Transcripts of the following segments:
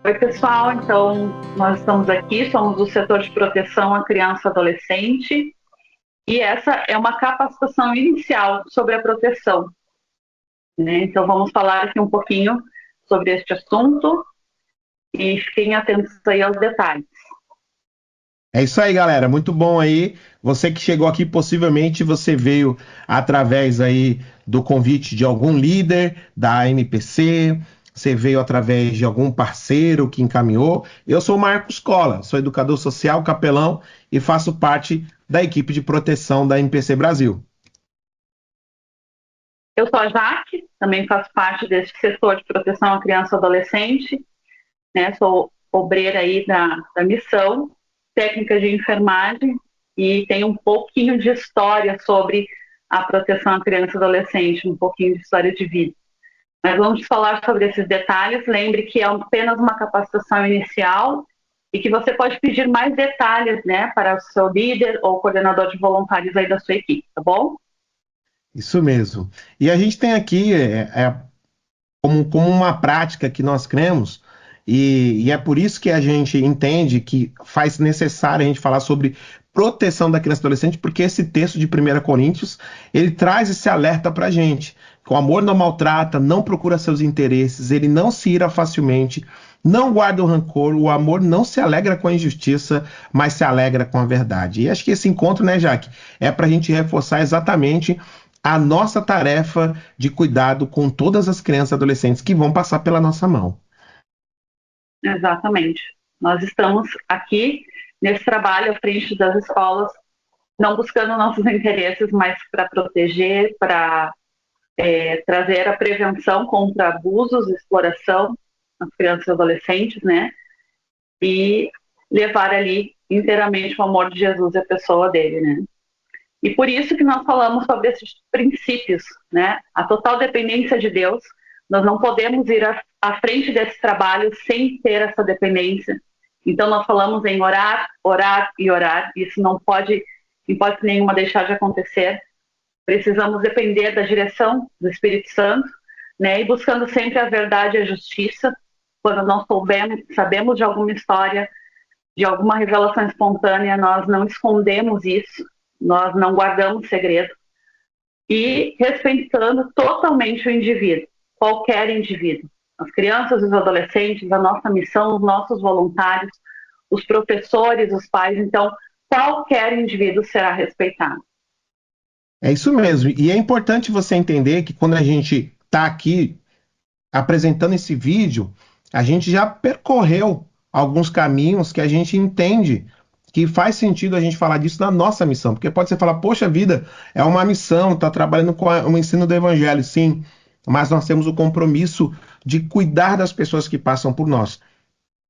Oi, pessoal. Então, nós estamos aqui, somos do setor de proteção à criança e adolescente, e essa é uma capacitação inicial sobre a proteção, né? Então, vamos falar aqui um pouquinho sobre este assunto e fiquem atentos aí aos detalhes. É isso aí, galera. Muito bom aí. Você que chegou aqui, possivelmente você veio através aí do convite de algum líder da MPC, você veio através de algum parceiro que encaminhou. Eu sou o Marcos Cola, sou educador social, capelão e faço parte da equipe de proteção da MPC Brasil. Eu sou a Jaque, também faço parte deste setor de proteção à criança e adolescente, né? Sou obreira aí da missão, técnica de enfermagem, e tenho um pouquinho de história sobre a proteção à criança e adolescente, um pouquinho de história de vida. Mas vamos falar sobre esses detalhes. Lembre que é apenas uma capacitação inicial e que você pode pedir mais detalhes, né, para o seu líder ou coordenador de voluntários aí da sua equipe, tá bom? Isso mesmo. E a gente tem aqui como uma prática que nós cremos, e é por isso que a gente entende que faz necessário a gente falar sobre proteção da criança e adolescente, porque esse texto de 1 Coríntios, ele traz esse alerta para a gente, que o amor não maltrata, não procura seus interesses, ele não se ira facilmente, não guarda o rancor, o amor não se alegra com a injustiça, mas se alegra com a verdade. E acho que esse encontro, né, Jaque, é para a gente reforçar exatamente a nossa tarefa de cuidado com todas as crianças e adolescentes que vão passar pela nossa mão. Exatamente. Nós estamos aqui nesse trabalho à frente das escolas, não buscando nossos interesses, mas para proteger, para trazer a prevenção contra abusos, exploração nas crianças e adolescentes, né? E levar ali inteiramente o amor de Jesus e a pessoa dele, né? E por isso que nós falamos sobre esses princípios, né? A total dependência de Deus. Nós não podemos ir à frente desse trabalho sem ter essa dependência. Então nós falamos em orar, orar e orar. Isso não pode, em hipótese nenhuma, deixar de acontecer. Precisamos depender da direção do Espírito Santo, né? E buscando sempre a verdade e a justiça. Quando nós sabemos de alguma história, de alguma revelação espontânea, nós não escondemos isso, nós não guardamos segredo, e respeitando totalmente o indivíduo, qualquer indivíduo. As crianças e os adolescentes, a nossa missão, os nossos voluntários, os professores, os pais, então qualquer indivíduo será respeitado. É isso mesmo. E é importante você entender que quando a gente está aqui apresentando esse vídeo, a gente já percorreu alguns caminhos que a gente entende que faz sentido a gente falar disso na nossa missão. Porque pode ser falar, poxa vida, é uma missão, está trabalhando com o ensino do evangelho, sim, mas nós temos o compromisso de cuidar das pessoas que passam por nós.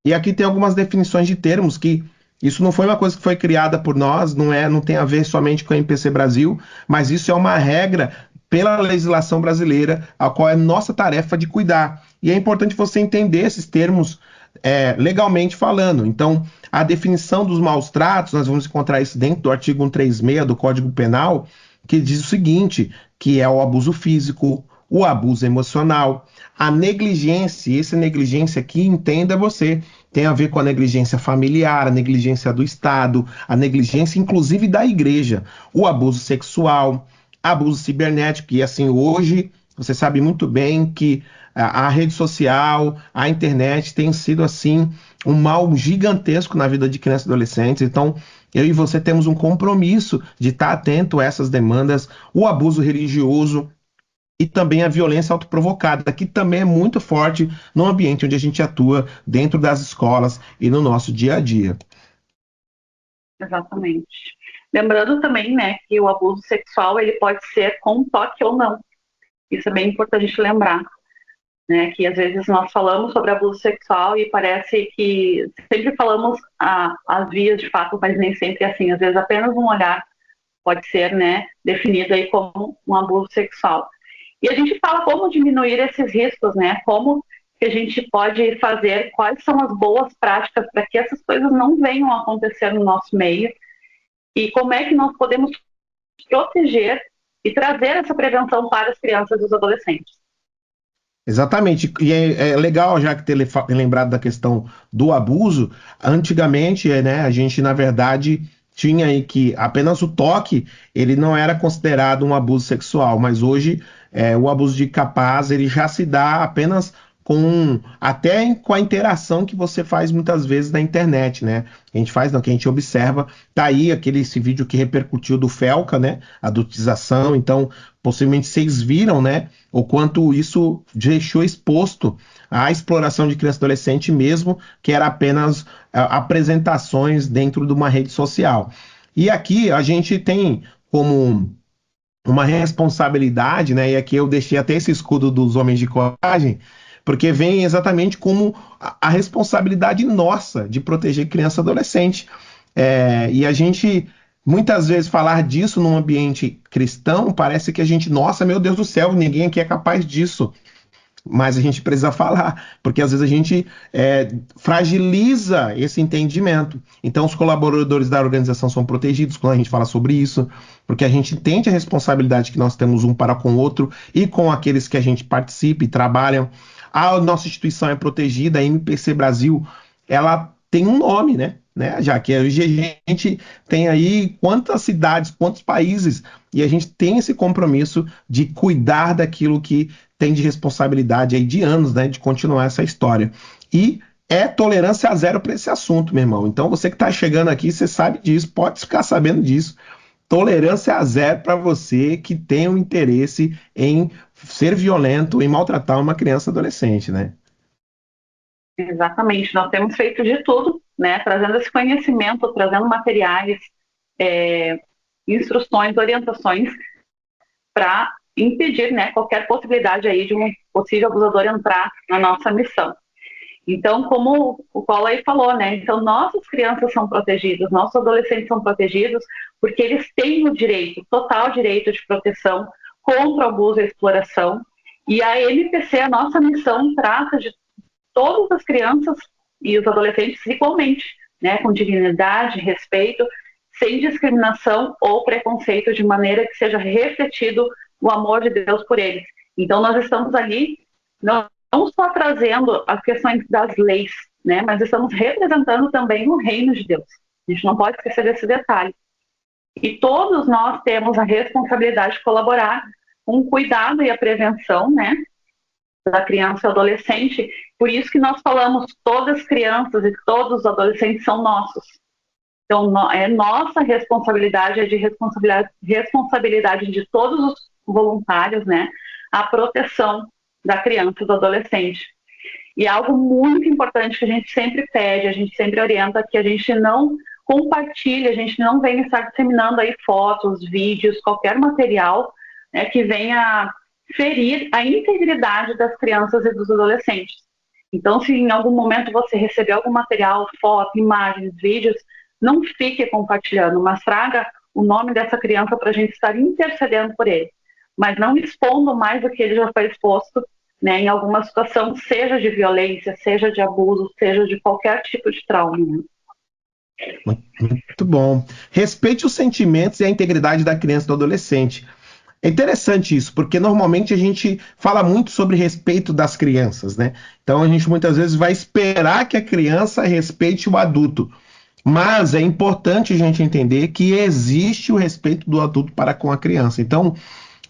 E aqui tem algumas definições de termos que isso não foi uma coisa que foi criada por nós, não tem a ver somente com a MPC Brasil, mas isso é uma regra pela legislação brasileira, a qual é nossa tarefa de cuidar. E é importante você entender esses termos legalmente falando. Então, a definição dos maus tratos, nós vamos encontrar isso dentro do artigo 136 do Código Penal, que diz o seguinte, que é o abuso físico, o abuso emocional, a negligência, e essa negligência aqui, entenda você, tem a ver com a negligência familiar, a negligência do Estado, a negligência inclusive da igreja, o abuso sexual, abuso cibernético, e assim, hoje você sabe muito bem que a rede social, a internet tem sido assim um mal gigantesco na vida de crianças e adolescentes. Então, eu e você temos um compromisso de estar atento a essas demandas, o abuso religioso, e também a violência autoprovocada, que também é muito forte no ambiente onde a gente atua, dentro das escolas e no nosso dia a dia. Exatamente. Lembrando também, né, que o abuso sexual ele pode ser com toque ou não. Isso é bem importante lembrar, né, que às vezes nós falamos sobre abuso sexual e parece que sempre falamos as vias de fato, mas nem sempre é assim. Às vezes apenas um olhar pode ser, né, definido aí como um abuso sexual. E a gente fala como diminuir esses riscos, né, como que a gente pode fazer, quais são as boas práticas para que essas coisas não venham a acontecer no nosso meio e como é que nós podemos proteger e trazer essa prevenção para as crianças e os adolescentes. Exatamente, e é legal já que ter lembrado da questão do abuso. Antigamente, né, a gente na verdade tinha aí que apenas o toque ele não era considerado um abuso sexual, mas hoje o abuso de capaz ele já se dá apenas com com a interação que você faz muitas vezes na internet, né? A gente faz, não, que a gente observa. Tá aí esse vídeo que repercutiu do Felca, né? Adultização, então possivelmente vocês viram, né? O quanto isso deixou exposto à exploração de criança e adolescente mesmo, que era apenas apresentações dentro de uma rede social. E aqui a gente tem como uma responsabilidade, né? E aqui eu deixei até esse escudo dos homens de coragem, porque vem exatamente como a responsabilidade nossa de proteger criança e adolescente. E a gente muitas vezes falar disso num ambiente cristão parece que a gente, nossa, meu Deus do céu, ninguém aqui é capaz disso. Mas a gente precisa falar, porque às vezes a gente fragiliza esse entendimento. Então, os colaboradores da organização são protegidos quando a gente fala sobre isso, porque a gente entende a responsabilidade que nós temos um para com o outro e com aqueles que a gente participa e trabalha. A nossa instituição é protegida, a MPC Brasil, ela tem um nome, né? Já que hoje a gente tem aí quantas cidades, quantos países, e a gente tem esse compromisso de cuidar daquilo que tem de responsabilidade aí de anos, né, de continuar essa história. E é tolerância a zero para esse assunto, meu irmão. Então você que está chegando aqui, você sabe disso, pode ficar sabendo disso. Tolerância a zero para você que tem um interesse em ser violento, em maltratar uma criança e adolescente, né? Exatamente, nós temos feito de tudo, né, trazendo esse conhecimento, trazendo materiais, é, instruções, orientações para impedir, né, qualquer possibilidade aí de um possível abusador entrar na nossa missão. Então, como o Paulo aí falou, né, então nossas crianças são protegidas, nossos adolescentes são protegidos, porque eles têm o direito, total direito de proteção contra o abuso e a exploração, e a MPC, a nossa missão, trata de todas as crianças e os adolescentes igualmente, né, com dignidade, respeito, sem discriminação ou preconceito, de maneira que seja refletido o amor de Deus por eles. Então, nós estamos ali não só trazendo as questões das leis, né, mas estamos representando também o reino de Deus. A gente não pode esquecer desse detalhe. E todos nós temos a responsabilidade de colaborar com o cuidado e a prevenção, né, da criança e adolescente. Por isso que nós falamos, todas as crianças e todos os adolescentes são nossos. Então, é nossa responsabilidade, é de responsabilidade de todos os voluntários, né, a proteção da criança e do adolescente. E algo muito importante que a gente sempre pede, a gente sempre orienta, que a gente não compartilhe, a gente não venha estar disseminando aí fotos, vídeos, qualquer material, né, que venha ferir a integridade das crianças e dos adolescentes. Então, se em algum momento você receber algum material, foto, imagens, vídeos, não fique compartilhando, mas traga o nome dessa criança para a gente estar intercedendo por ele, mas não expondo mais do que ele já foi exposto, né, em alguma situação, seja de violência, seja de abuso, seja de qualquer tipo de trauma. Né? Muito bom. Respeite os sentimentos e a integridade da criança e do adolescente. É interessante isso, porque normalmente a gente fala muito sobre respeito das crianças, né? Então a gente muitas vezes vai esperar que a criança respeite o adulto. Mas é importante a gente entender que existe o respeito do adulto para com a criança. Então,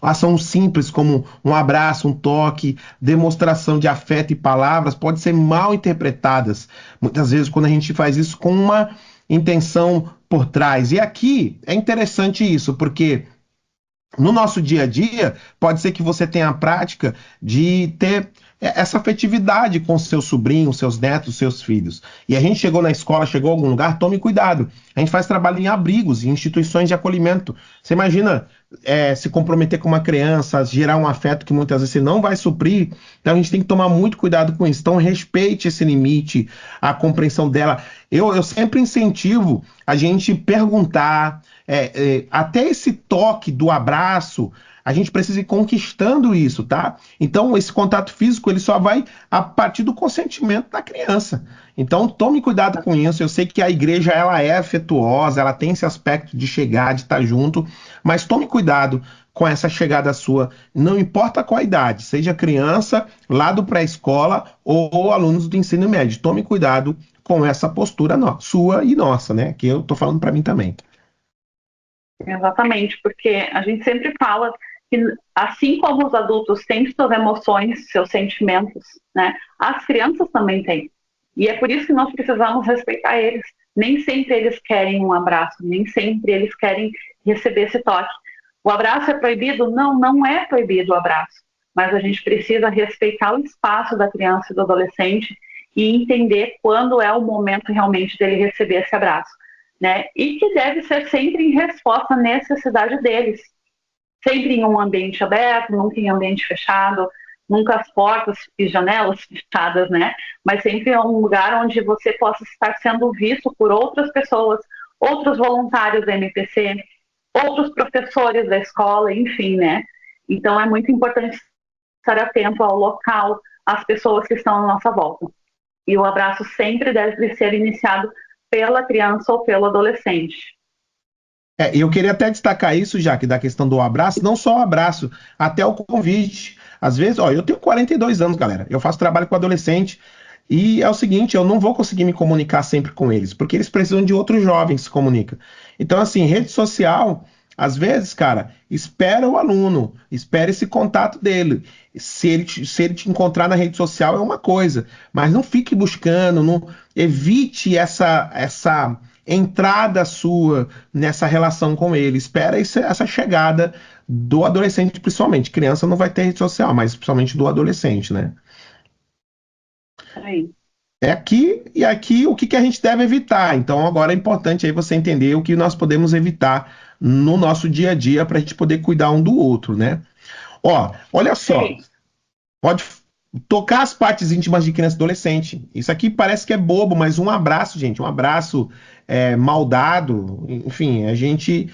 ações simples como um abraço, um toque, demonstração de afeto e palavras pode ser mal interpretadas. Muitas vezes quando a gente faz isso com uma intenção por trás. E aqui é interessante isso, porque no nosso dia a dia, pode ser que você tenha a prática de ter essa afetividade com seus sobrinhos, seus netos, seus filhos. E a gente chegou na escola, chegou a algum lugar, tome cuidado. A gente faz trabalho em abrigos, em instituições de acolhimento. Você imagina se comprometer com uma criança, gerar um afeto que muitas vezes você não vai suprir. Então a gente tem que tomar muito cuidado com isso. Então respeite esse limite, a compreensão dela. Eu sempre incentivo a gente perguntar, até esse toque do abraço, a gente precisa ir conquistando isso, tá? Então, esse contato físico, ele só vai a partir do consentimento da criança. Então, tome cuidado com isso. Eu sei que a igreja, ela é afetuosa, ela tem esse aspecto de chegar, de estar junto, mas tome cuidado com essa chegada sua, não importa qual a idade, seja criança, lá do pré-escola ou alunos do ensino médio. Tome cuidado com essa postura sua e nossa, né? Que eu tô falando para mim também. Exatamente, porque a gente sempre fala que, assim como os adultos têm suas emoções, seus sentimentos, né, as crianças também têm. E é por isso que nós precisamos respeitar eles. Nem sempre eles querem um abraço, nem sempre eles querem receber esse toque. O abraço é proibido? Não, não é proibido o abraço. Mas a gente precisa respeitar o espaço da criança e do adolescente e entender quando é o momento realmente dele receber esse abraço, né? E que deve ser sempre em resposta à necessidade deles. Sempre em um ambiente aberto, nunca em ambiente fechado, nunca as portas e janelas fechadas, né? Mas sempre é um lugar onde você possa estar sendo visto por outras pessoas, outros voluntários da MPC, outros professores da escola, enfim, né? Então é muito importante estar atento ao local, às pessoas que estão à nossa volta. E o abraço sempre deve ser iniciado pela criança ou pelo adolescente. Eu queria até destacar isso, Jaque, da questão do abraço, não só o abraço, até o convite. Às vezes, ó, eu tenho 42 anos, galera, eu faço trabalho com adolescente, e é o seguinte, eu não vou conseguir me comunicar sempre com eles, porque eles precisam de outros jovens que se comunicam. Então, assim, rede social, às vezes, cara, espera o aluno, espera esse contato dele. Se ele te encontrar na rede social é uma coisa, mas não fique buscando, não evite essa entrada sua nessa relação com ele. Espera essa chegada do adolescente, principalmente. Criança não vai ter rede social, mas principalmente do adolescente, né? Aí. É aqui e aqui o que, que a gente deve evitar. Então, agora é importante aí você entender o que nós podemos evitar no nosso dia a dia para a gente poder cuidar um do outro, né? Ó, olha só, Sim. pode tocar as partes íntimas de criança e adolescente. Isso aqui parece que é bobo, mas um abraço, gente, um abraço mal dado, enfim, a gente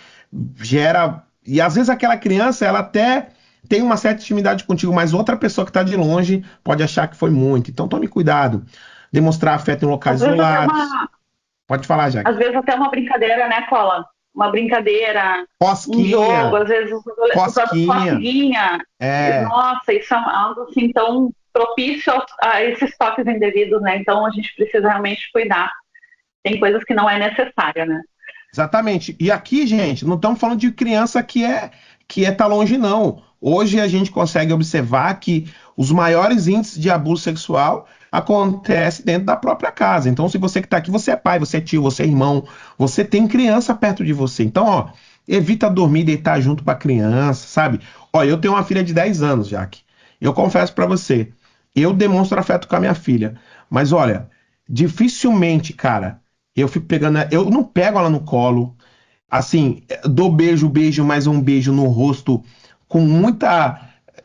gera. E às vezes aquela criança, ela até tem uma certa intimidade contigo, mas outra pessoa que está de longe pode achar que foi muito. Então tome cuidado. Demonstrar afeto em Às locais vezes até isolados. uma, Pode falar, Jack. às vezes até uma brincadeira, né, Cola? Uma brincadeira, um jogo, Cosquinha, às vezes os cosquinha. cosquinha. É, Nossa, isso é algo assim tão propício a esses toques indevidos, né? Então a gente precisa realmente cuidar. Tem coisas que não é necessária, né? exatamente. E aqui, gente, não estamos falando de criança que é tá longe, não. Hoje a gente consegue observar que os maiores índices de abuso sexual acontecem dentro da própria casa. Então, se você que está aqui, você é pai, você é tio, você é irmão, você tem criança perto de você. Então, ó, evita dormir e deitar junto com a criança, sabe? Ó, eu tenho uma filha de 10 anos, Jaque. Eu confesso para você, eu demonstro afeto com a minha filha. Mas olha, dificilmente, cara, eu fico pegando, eu não pego ela no colo, assim, dou beijo, beijo, mais um beijo no rosto, com muita,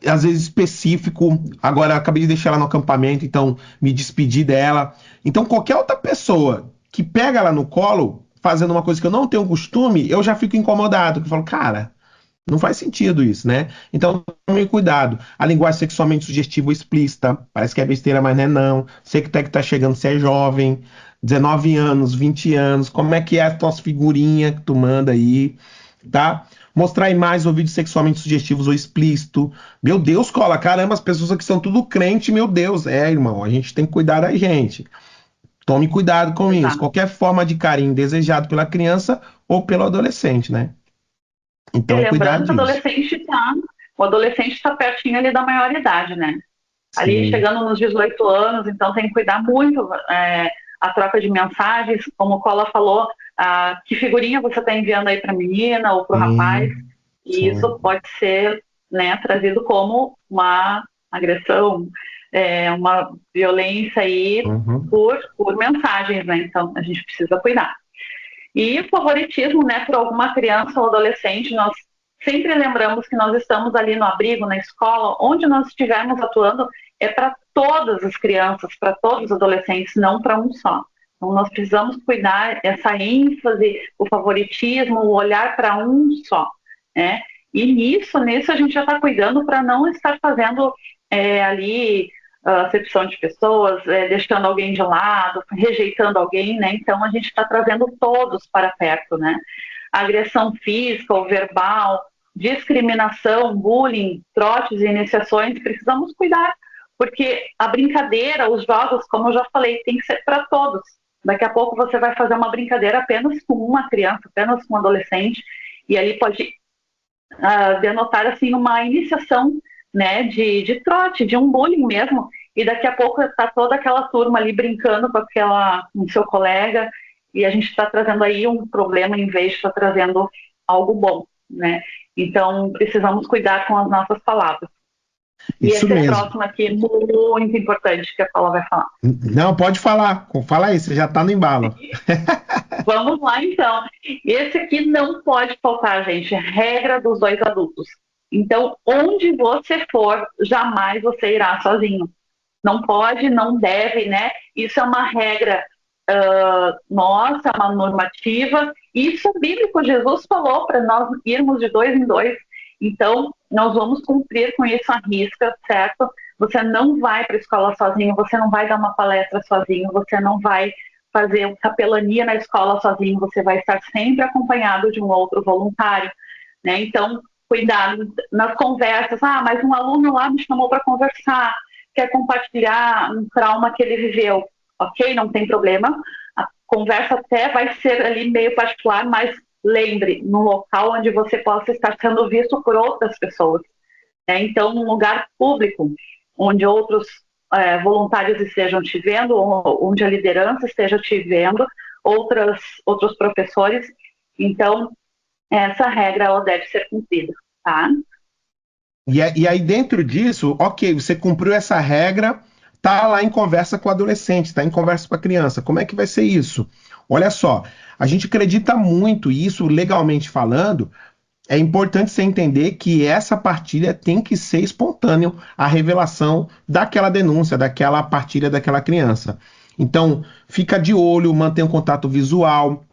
às vezes específico. Agora, eu acabei de deixar ela no acampamento, então me despedi dela. Então, qualquer outra pessoa que pega ela no colo, fazendo uma coisa que eu não tenho costume, eu já fico incomodado. Eu falo, cara, não faz sentido isso, né? Então, tome cuidado. A linguagem sexualmente sugestiva ou explícita, parece que é besteira, mas não é não. Você que tá chegando, você é jovem, 19 anos, 20 anos, como é que é as tuas figurinhas que tu manda aí, tá? Mostrar imagens ou vídeos sexualmente sugestivos ou explícito. Meu Deus, cola, caramba, as pessoas aqui são tudo crente, meu Deus. É, irmão, a gente tem que cuidar da gente. Tome cuidado com isso. Exato. Qualquer forma de carinho desejado pela criança ou pelo adolescente, né? E Então, cuidar lembrando que disso. o adolescente está pertinho ali da maioridade, né? Ali Sim. chegando nos 18 anos, então tem que cuidar muito a troca de mensagens, como o Cola falou, que figurinha você está enviando aí para a menina ou para o rapaz, Sim, e sim. isso pode ser, né, trazido como uma agressão, uma violência aí Uhum. por mensagens, né? Então a gente precisa cuidar. E o favoritismo, né, por alguma criança ou adolescente, nós sempre lembramos que nós estamos ali no abrigo, na escola, onde nós estivermos atuando, é para todas as crianças, para todos os adolescentes, não para um só. Então, nós precisamos cuidar essa ênfase, o favoritismo, o olhar para um só, né? E nisso a gente já está cuidando para não estar fazendo ali acepção de pessoas, deixando alguém de lado, rejeitando alguém, né? Então a gente está trazendo todos para perto, né? Agressão física ou verbal, discriminação, bullying, trotes e iniciações, precisamos cuidar, porque a brincadeira, os jogos, como eu já falei, tem que ser para todos. Daqui a pouco você vai fazer uma brincadeira apenas com uma criança, apenas com um adolescente, e ali pode denotar assim uma iniciação, né, de trote, de um bullying mesmo, e daqui a pouco está toda aquela turma ali brincando com o seu colega, e a gente está trazendo aí um problema em vez de estar trazendo algo bom, né? Então precisamos cuidar com as nossas palavras. E Isso esse mesmo. próximo aqui é muito importante que a Paula vai falar. Não, pode falar. Fala aí, você já está no embalo. Vamos lá, então. Esse aqui não pode faltar, gente. Regra dos dois adultos. Então, onde você for, jamais você irá sozinho. Não pode, não deve, né? Isso é uma regra nossa, uma normativa. Isso é bíblico. Jesus falou para nós irmos de dois em dois. Então, nós vamos cumprir com isso à risca, certo? Você não vai para a escola sozinho, você não vai dar uma palestra sozinho, você não vai fazer capelania na escola sozinho, você vai estar sempre acompanhado de um outro voluntário, né? Então, cuidado nas conversas. Ah, mas um aluno lá me chamou para conversar, quer compartilhar um trauma que ele viveu. Ok, não tem problema. A conversa até vai ser ali meio particular, mas lembre, num local onde você possa estar sendo visto por outras pessoas. Né? Então, num lugar público, onde outros voluntários estejam te vendo, onde a liderança esteja te vendo, outros professores. Então, essa regra ela deve ser cumprida, tá? E aí, dentro disso, ok, você cumpriu essa regra, tá lá em conversa com o adolescente, tá em conversa com a criança. Como é que vai ser isso? Olha só, a gente acredita muito, e isso legalmente falando, é importante você entender que essa partilha tem que ser espontâneo, a revelação daquela denúncia, daquela partilha daquela criança. Então, fica de olho, mantenha um contato visual,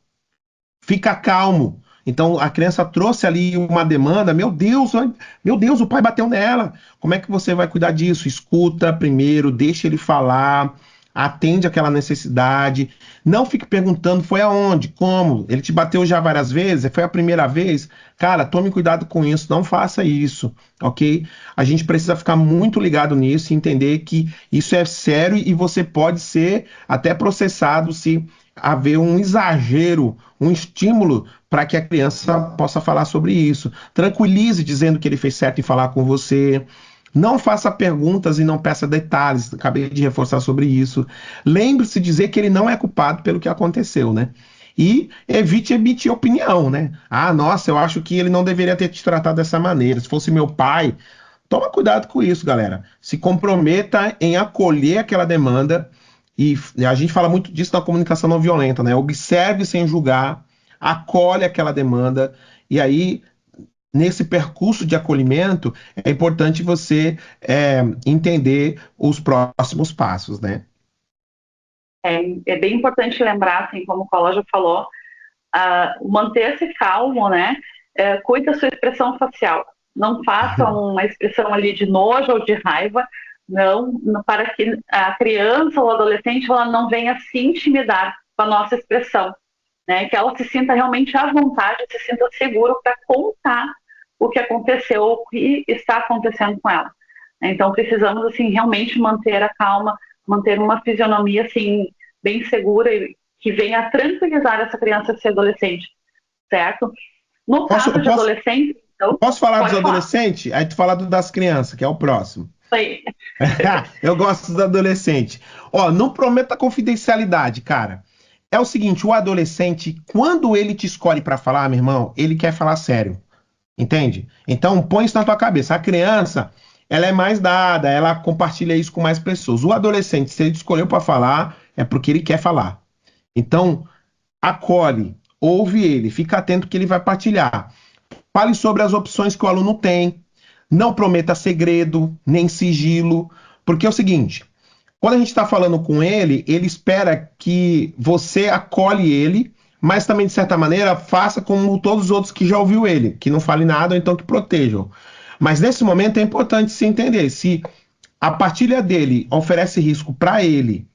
fica calmo. Então a criança trouxe ali uma demanda, meu Deus, o pai bateu nela. Como é que você vai cuidar disso? Escuta primeiro, deixa ele falar, atende aquela necessidade. Não fique perguntando foi aonde, como. Ele te bateu já várias vezes, foi a primeira vez. Cara, tome cuidado com isso, não faça isso, ok? A gente precisa ficar muito ligado nisso e entender que isso é sério e você pode ser até processado se haver um exagero, um estímulo para que a criança possa falar sobre isso. Tranquilize dizendo que ele fez certo em falar com você. Não faça perguntas e não peça detalhes. Acabei de reforçar sobre isso. Lembre-se de dizer que ele não é culpado pelo que aconteceu, né? E evite emitir opinião, né? Ah, nossa, eu acho que ele não deveria ter te tratado dessa maneira. Se fosse meu pai, toma cuidado com isso, galera. Se comprometa em acolher aquela demanda. E a gente fala muito disso na comunicação não violenta, né? Observe sem julgar, acolhe aquela demanda, e aí, nesse percurso de acolhimento, é importante você entender os próximos passos, né? É bem importante lembrar, assim, como o Cola já falou, manter-se calmo, né? Cuide da sua expressão facial. Não faça uma expressão ali de nojo ou de raiva, não, para que a criança ou adolescente ela não venha se intimidar com a nossa expressão, né? Que ela se sinta realmente à vontade, se sinta seguro para contar o que aconteceu, o que está acontecendo com ela. Então precisamos assim realmente manter a calma, manter uma fisionomia assim bem segura e que venha tranquilizar essa criança, esse adolescente, certo? No Posso, caso de posso, adolescente, então, posso falar dos pode falar. adolescentes? Aí tu fala das crianças, que é o próximo. Aí. Eu gosto dos adolescentes. Ó, não prometa confidencialidade, cara. É o seguinte, o adolescente, quando ele te escolhe para falar, meu irmão, ele quer falar sério. Entende? Então põe isso na tua cabeça. A criança, ela é mais dada, ela compartilha isso com mais pessoas. O adolescente, se ele escolheu para falar, é porque ele quer falar. Então, acolhe, ouve ele, fica atento que ele vai partilhar. Fale sobre as opções que o aluno tem. Não prometa segredo, nem sigilo, porque é o seguinte, quando a gente está falando com ele, ele espera que você acolhe ele, mas também, de certa maneira, faça como todos os outros que já ouviu ele, que não fale nada ou então que protejam. Mas nesse momento é importante se entender se a partilha dele oferece risco para ele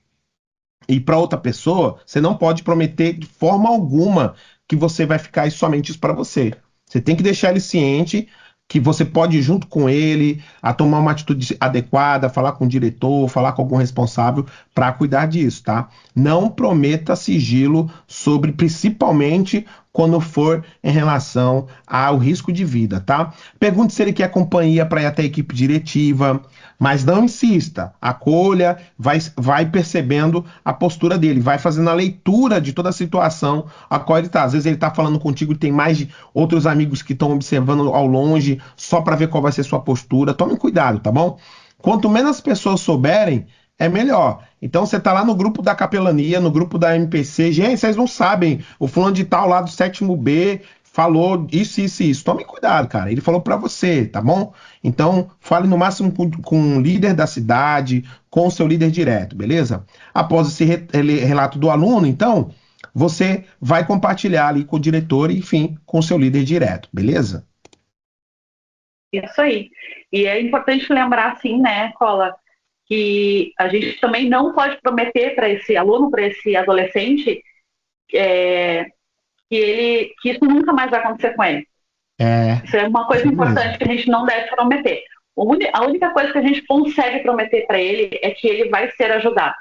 e para outra pessoa, você não pode prometer de forma alguma que você vai ficar somente isso para você. Você tem que deixar ele ciente que você pode ir junto com ele a tomar uma atitude adequada, falar com o diretor, falar com algum responsável para cuidar disso, tá? Não prometa sigilo sobre, principalmente quando for em relação ao risco de vida, tá? Pergunte se ele quer companhia para ir até a equipe diretiva, mas não insista. Acolha, vai percebendo a postura dele, vai fazendo a leitura de toda a situação a qual ele está. Às vezes ele está falando contigo e tem mais de outros amigos que estão observando ao longe, só para ver qual vai ser sua postura. Tome cuidado, tá bom? Quanto menos pessoas souberem, é melhor. Então você tá lá no grupo da capelania, no grupo da MPC, gente, vocês não sabem, o fulano de tal lá do 7º B falou isso, isso, isso. Tome cuidado, cara. Ele falou para você, tá bom? Então, fale no máximo com o líder da cidade, com o seu líder direto, beleza? Após esse relato do aluno, então, você vai compartilhar ali com o diretor e, enfim, com o seu líder direto, beleza? Isso aí. E é importante lembrar, assim, né, Cola, que a gente também não pode prometer para esse aluno, para esse adolescente, que isso nunca mais vai acontecer com ele. Isso é uma coisa Isso importante mesmo. que a gente não deve prometer. A única coisa que a gente consegue prometer para ele é que ele vai ser ajudado.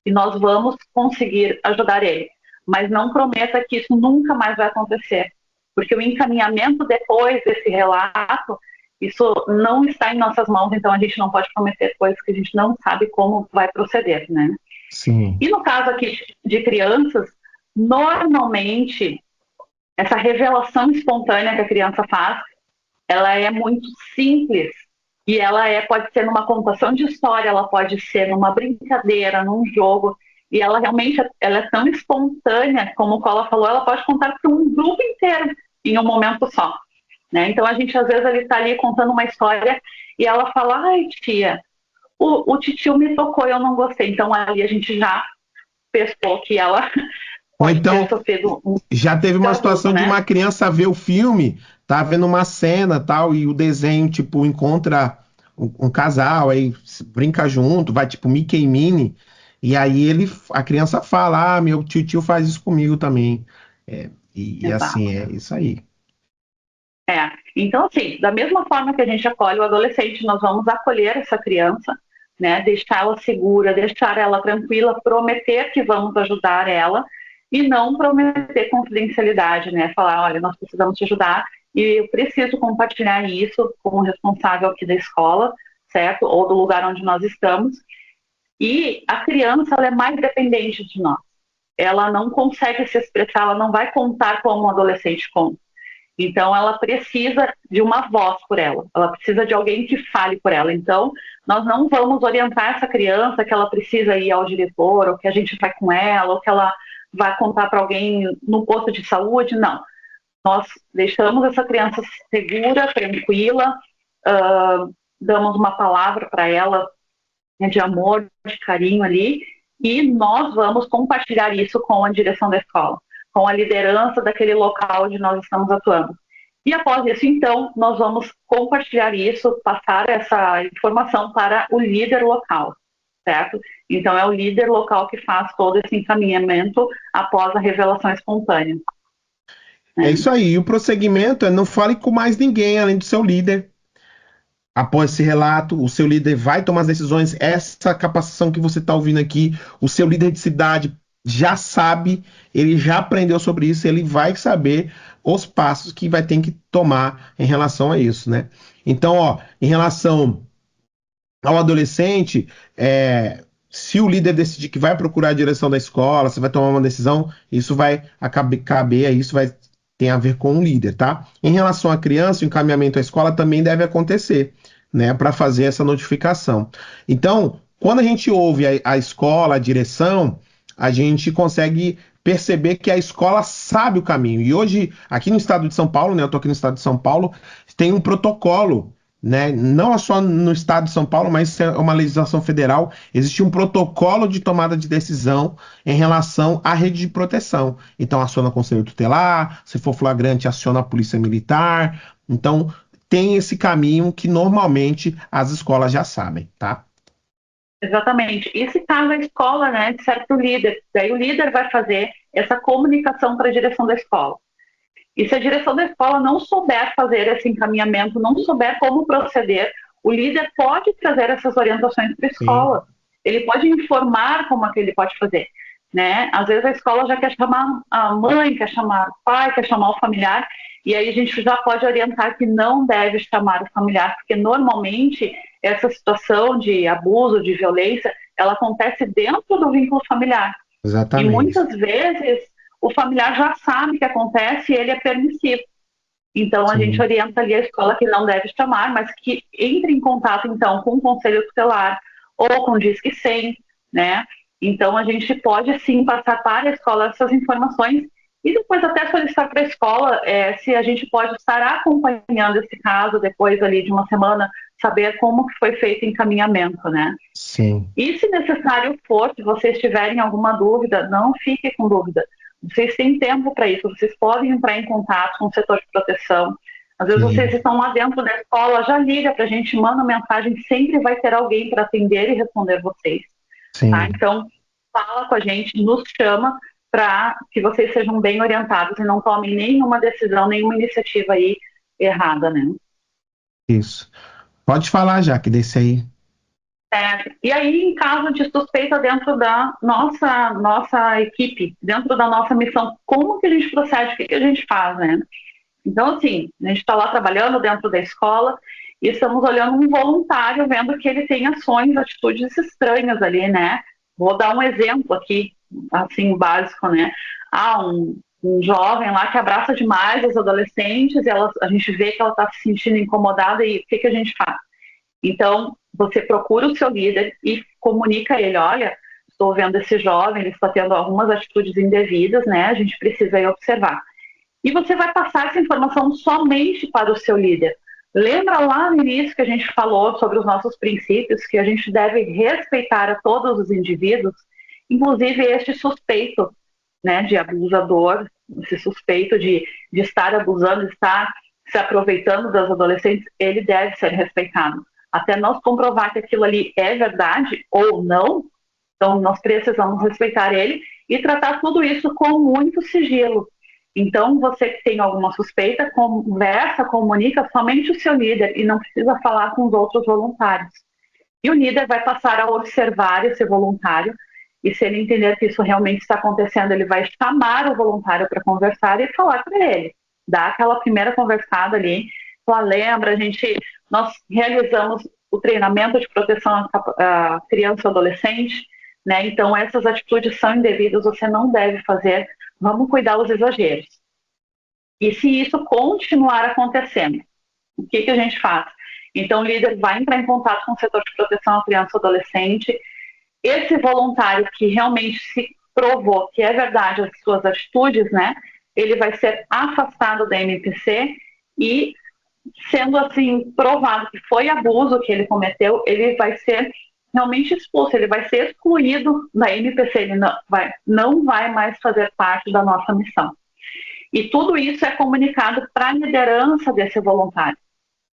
E nós vamos conseguir ajudar ele. Mas não prometa que isso nunca mais vai acontecer. Porque o encaminhamento depois desse relato, isso não está em nossas mãos, então a gente não pode prometer coisas que a gente não sabe como vai proceder, né? Sim. E no caso aqui de crianças, normalmente essa revelação espontânea que a criança faz, ela é muito simples e pode ser numa contação de história, ela pode ser numa brincadeira, num jogo, e ela realmente ela é tão espontânea, como o Cola falou, ela pode contar para um grupo inteiro em um momento só. Né? Então a gente às vezes ele está ali contando uma história e ela fala, ai tia, o titio me tocou e eu não gostei. Então ali a gente já pescou que ela Ou pode ter então, sofrido um já teve uma abuso, situação de né? uma criança ver o filme, tá vendo uma cena tal, e o desenho, tipo, encontra um casal, aí brinca junto, vai tipo Mickey e Minnie, e aí a criança fala, ah, meu tio faz isso comigo também. E Exato. assim, é isso aí. Então, assim, da mesma forma que a gente acolhe o adolescente, nós vamos acolher essa criança, né? Deixar ela segura, deixar ela tranquila, prometer que vamos ajudar ela e não prometer confidencialidade, né? Falar, olha, nós precisamos te ajudar e eu preciso compartilhar isso com o responsável aqui da escola, certo? Ou do lugar onde nós estamos. E a criança, ela é mais dependente de nós. Ela não consegue se expressar, ela não vai contar como um adolescente conta. Então, ela precisa de uma voz por ela, ela precisa de alguém que fale por ela. Então, nós não vamos orientar essa criança que ela precisa ir ao diretor, ou que a gente vai com ela, ou que ela vai contar para alguém no posto de saúde, não. Nós deixamos essa criança segura, tranquila, damos uma palavra para ela, né, de amor, de carinho ali, e nós vamos compartilhar isso com a direção da escola, com a liderança daquele local onde nós estamos atuando. E após isso, então, nós vamos compartilhar isso, passar essa informação para o líder local, certo? Então, é o líder local que faz todo esse encaminhamento após a revelação espontânea. É Né? isso aí. E o prosseguimento é não fale com mais ninguém além do seu líder. Após esse relato, o seu líder vai tomar as decisões. Essa capacitação que você está ouvindo aqui, o seu líder de cidade já sabe, ele já aprendeu sobre isso, ele vai saber os passos que vai ter que tomar em relação a isso, né? Então, ó, em relação ao adolescente, se o líder decidir que vai procurar a direção da escola, você vai tomar uma decisão, isso vai caber a isso, vai tem a ver com o líder, tá? Em relação à criança, o encaminhamento à escola também deve acontecer, né, para fazer essa notificação. Então, quando a gente ouve a escola, a direção, a gente consegue perceber que a escola sabe o caminho. E hoje, aqui no estado de São Paulo, né, eu tô aqui no estado de São Paulo, tem um protocolo né? Não só no estado de São Paulo, mas isso é uma legislação federal. Existe um protocolo de tomada de decisão em relação à rede de proteção. Então, aciona o conselho tutelar, se for flagrante, aciona a polícia militar. Então, tem esse caminho que normalmente as escolas já sabem, tá? Exatamente. E se caso a escola, né, disser para o líder, daí o líder vai fazer essa comunicação para a direção da escola. E se a direção da escola não souber fazer esse encaminhamento, não souber como proceder, o líder pode trazer essas orientações para a Sim, escola. Ele pode informar como é que ele pode fazer. Né? Às vezes a escola já quer chamar a mãe, quer chamar o pai, quer chamar o familiar, e aí a gente já pode orientar que não deve chamar o familiar, porque normalmente essa situação de abuso, de violência, ela acontece dentro do vínculo familiar. E exatamente. muitas vezes o familiar já sabe que acontece e ele é permissivo. Então a gente Sim, orienta ali a escola que não deve chamar, mas que entre em contato então com o conselho tutelar ou com o Disque 100, né? Então a gente pode sim passar para a escola essas informações e depois até solicitar para a escola se a gente pode estar acompanhando esse caso depois ali de uma semana, saber como que foi feito o encaminhamento, né? sim, E se necessário for, se vocês tiverem alguma dúvida, não fiquem com dúvida. Vocês têm tempo para isso, vocês podem entrar em contato com o setor de proteção. Às vezes vocês sim, estão lá dentro da escola, já liga para a gente, manda mensagem, sempre vai ter alguém para atender e responder vocês. Tá? sim. Então, fala com a gente, nos chama para que vocês sejam bem orientados e não tomem nenhuma decisão, nenhuma iniciativa aí errada, né? Isso. Pode falar, Jaque, desse aí. E aí, em caso de suspeita dentro da nossa equipe, dentro da nossa missão, como que a gente procede, o que a gente faz, né? Então, assim, a gente está lá trabalhando dentro da escola e estamos olhando um voluntário, vendo que ele tem ações, atitudes estranhas ali, né? Vou dar um exemplo aqui, assim, básico, né? Um jovem lá que abraça demais os adolescentes, a gente vê que ela está se sentindo incomodada e o que a gente faz? Então, você procura o seu líder e comunica a ele, olha, estou vendo esse jovem, ele está tendo algumas atitudes indevidas, né? A gente precisa aí observar. E você vai passar essa informação somente para o seu líder. Lembra lá no início que a gente falou sobre os nossos princípios, que a gente deve respeitar a todos os indivíduos, inclusive este suspeito, né, de abusador, esse suspeito de estar abusando, de estar se aproveitando das adolescentes, ele deve ser respeitado. Até nós comprovar que aquilo ali é verdade ou não, então nós precisamos respeitar ele e tratar tudo isso com muito sigilo. Então, você que tem alguma suspeita, conversa, comunica somente o seu líder e não precisa falar com os outros voluntários. E o líder vai passar a observar esse voluntário e se ele entender que isso realmente está acontecendo, ele vai chamar o voluntário para conversar e falar para ele. Dar aquela primeira conversada ali, falar, lembra, nós realizamos o treinamento de proteção à criança e adolescente, né? Então essas atitudes são indevidas, você não deve fazer, vamos cuidar dos exageros. E se isso continuar acontecendo, o que a gente faz? Então o líder vai entrar em contato com o setor de proteção à criança e adolescente. Esse voluntário que realmente se provou que é verdade as suas atitudes, né? Ele vai ser afastado da MPC e, sendo assim provado que foi abuso que ele cometeu, ele vai ser realmente expulso, ele vai ser excluído da MPC, ele não vai mais fazer parte da nossa missão. E tudo isso é comunicado para a liderança desse voluntário,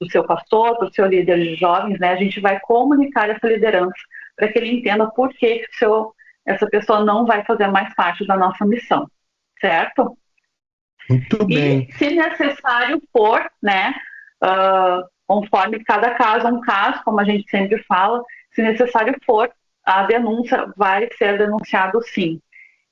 do seu pastor, do seu líder de jovens, né? A gente vai comunicar essa liderança para que ele entenda por que essa pessoa não vai fazer mais parte da nossa missão, certo? Muito E, bem. se necessário for, né, conforme cada caso é um caso, como a gente sempre fala, se necessário for, a denúncia vai ser denunciado sim.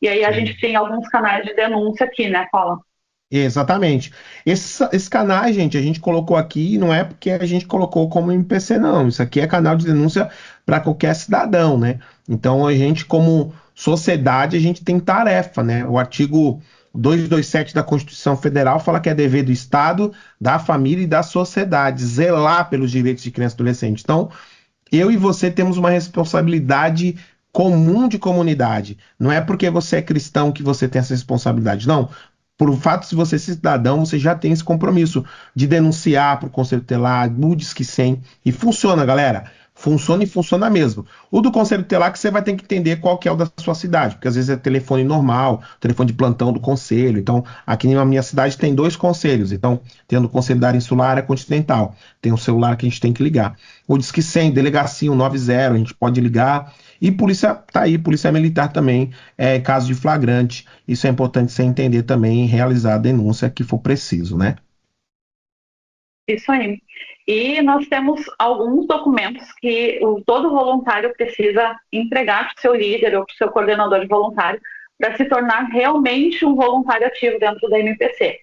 E aí a gente Sim. tem alguns canais de denúncia aqui, né, Paula? Exatamente. Esse canal, gente, a gente colocou aqui, não é porque a gente colocou como MPC, não. Isso aqui é canal de denúncia para qualquer cidadão, né? Então, a gente, como sociedade, a gente tem tarefa, né? O artigo 227 da Constituição Federal fala que é dever do Estado, da família e da sociedade zelar pelos direitos de criança e adolescente. Então, eu e você temos uma responsabilidade comum de comunidade. Não é porque você é cristão que você tem essa responsabilidade, não. por fato de você ser cidadão, você já tem esse compromisso de denunciar para o Conselho Tutelar, no Disque 100, e funciona, galera. Funciona e funciona mesmo. O do Conselho Tutelar que você vai ter que entender qual que é o da sua cidade, porque às vezes é telefone normal, telefone de plantão do conselho. Então, aqui na minha cidade tem 2 conselhos. Então, tendo o Conselho da área insular e continental. Tem um celular que a gente tem que ligar. O Disque 100, delegacia 190, a gente pode ligar. E polícia tá aí, polícia militar também, em caso de flagrante. Isso é importante você entender também e realizar a denúncia que for preciso, né? Isso aí. E nós temos alguns documentos que todo voluntário precisa entregar para o seu líder ou para o seu coordenador de voluntário para se tornar realmente um voluntário ativo dentro da MPC.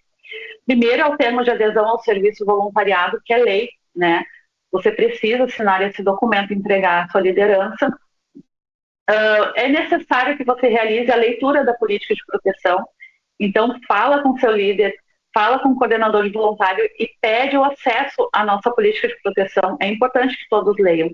Primeiro é o termo de adesão ao serviço voluntariado, que é lei, né? Você precisa assinar esse documento e entregar à sua liderança. É necessário que você realize a leitura da política de proteção. Então, fala com seu líder, fala com o coordenador de voluntário e pede o acesso à nossa política de proteção. É importante que todos leiam.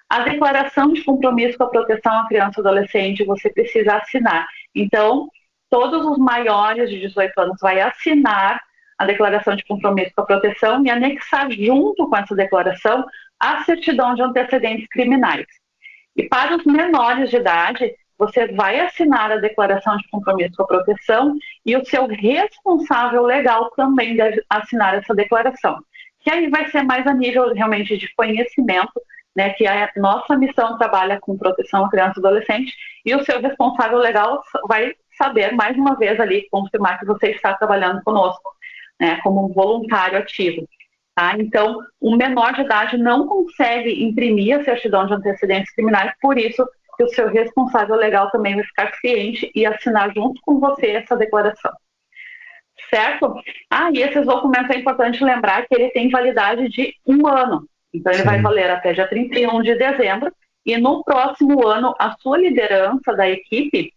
A declaração de compromisso com a proteção à criança e adolescente você precisa assinar. Então, todos os maiores de 18 anos vai assinar a declaração de compromisso com a proteção e anexar junto com essa declaração a certidão de antecedentes criminais. E para os menores de idade, você vai assinar a declaração de compromisso com a proteção e o seu responsável legal também deve assinar essa declaração. Que aí vai ser mais a nível realmente de conhecimento, né, que a nossa missão trabalha com proteção à criança e adolescente, e o seu responsável legal vai saber, mais uma vez ali, confirmar que você está trabalhando conosco, né, como um voluntário ativo. Tá? Então, o menor de idade não consegue imprimir a certidão de antecedentes criminais, por isso que o seu responsável legal também vai ficar ciente e assinar junto com você essa declaração. Certo? E esses documentos é importante lembrar que ele tem validade de 1 ano. Então, ele vai valer até dia 31 de dezembro, e no próximo ano, a sua liderança da equipe,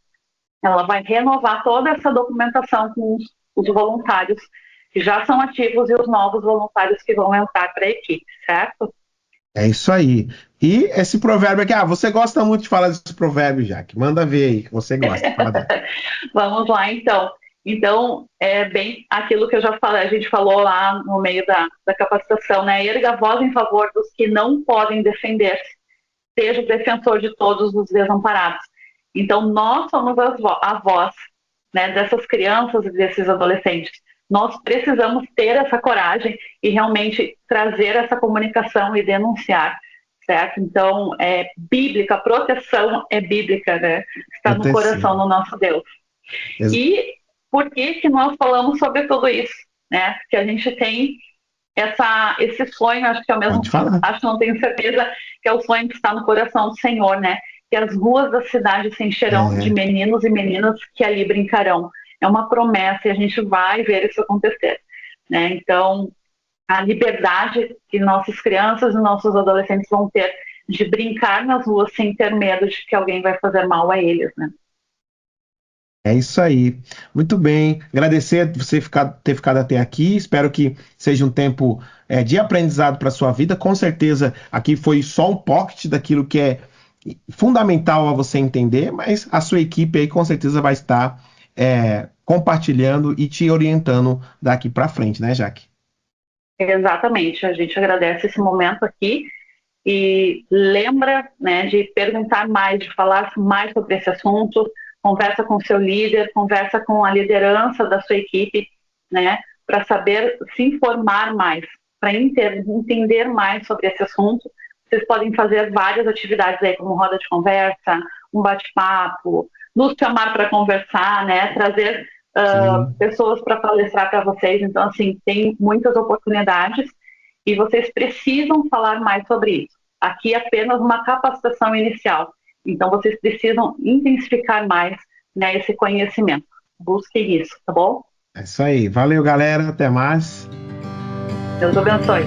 ela vai renovar toda essa documentação com os voluntários que já são ativos e os novos voluntários que vão entrar para a equipe, certo? É isso aí. E esse provérbio aqui, você gosta muito de falar desse provérbio, Jaque. Manda ver aí que você gosta. Fala dele. Vamos lá, então. Então, é bem aquilo que eu já falei, a gente falou lá no meio da capacitação, né? Erga a voz em favor dos que não podem defender-se. Seja o defensor de todos os desamparados. Então, nós somos a voz, né, dessas crianças e desses adolescentes. Nós precisamos ter essa coragem e realmente trazer essa comunicação e denunciar, certo? Então, é bíblica, a proteção é bíblica, né? Está no coração do nosso Deus. E por que nós falamos sobre tudo isso, né? Porque a gente tem esse sonho, acho que é o mesmo, acho que não tenho certeza, que é o sonho que está no coração do Senhor, né? Que as ruas da cidade se encherão de meninos e meninas que ali brincarão. É uma promessa e a gente vai ver isso acontecer, né? Então, a liberdade que nossas crianças e nossos adolescentes vão ter de brincar nas ruas sem ter medo de que alguém vai fazer mal a eles, né? É isso aí. Muito bem. Agradecer você ter ficado até aqui. Espero que seja um tempo de aprendizado para a sua vida. Com certeza, aqui foi só um pocket daquilo que é fundamental a você entender, mas a sua equipe aí com certeza vai estar compartilhando e te orientando daqui para frente, né, Jaque? Exatamente. A gente agradece esse momento aqui e lembra, né, de perguntar mais, de falar mais sobre esse assunto. Conversa com o seu líder, conversa com a liderança da sua equipe, né, para saber se informar mais, para entender mais sobre esse assunto. Vocês podem fazer várias atividades aí, como roda de conversa, um bate-papo, nos chamar para conversar, né, trazer pessoas para palestrar para vocês. Então, assim, tem muitas oportunidades e vocês precisam falar mais sobre isso. Aqui é apenas uma capacitação inicial. Então, vocês precisam intensificar mais, né, esse conhecimento. Busquem isso, tá bom? É isso aí. Valeu, galera. Até mais. Deus abençoe.